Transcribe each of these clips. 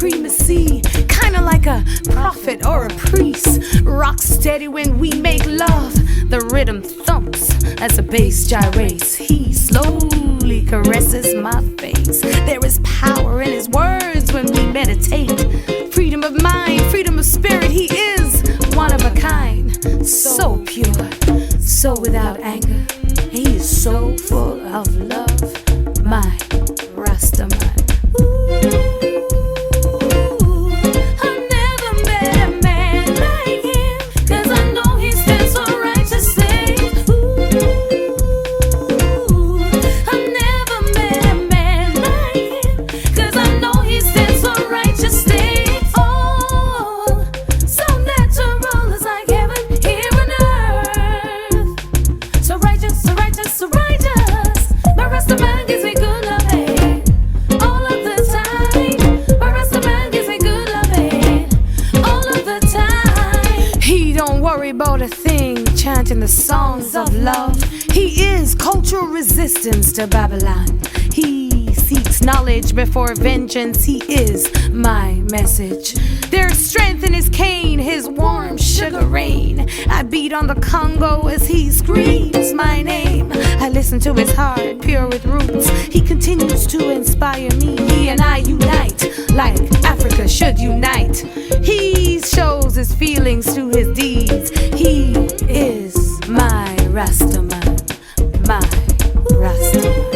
supremacy, kinda like a prophet or a priest. Rock steady when we make love, the rhythm thumps as the bass gyrates. He slowly caresses my face. There is power in his words when we meditate. Freedom of mind, freedom of spirit, he is one of a kind. So pure, so without anger, he is so full of love. My Rastaman. About a thing, chanting the songs of love. He is cultural resistance to Babylon. He seeks knowledge before vengeance. He is my message. There's strength in his cane, his warm sugar rain. I beat on the Congo as he screams my name. I listen to his heart, pure with roots. He continues to inspire me. He and I unite like Africa should unite. He shows his feelings through his deeds. He is my Rastaman, my Rastaman.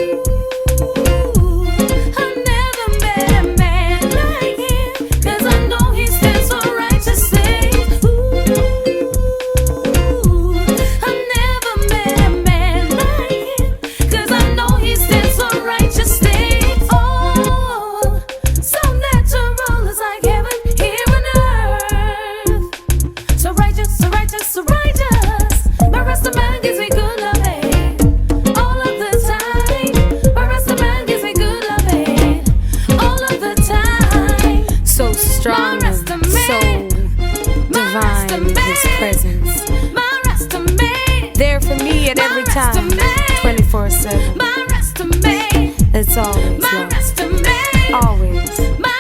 Strong, so divine in his presence. There for me at every time, 24/7. It's always love, always.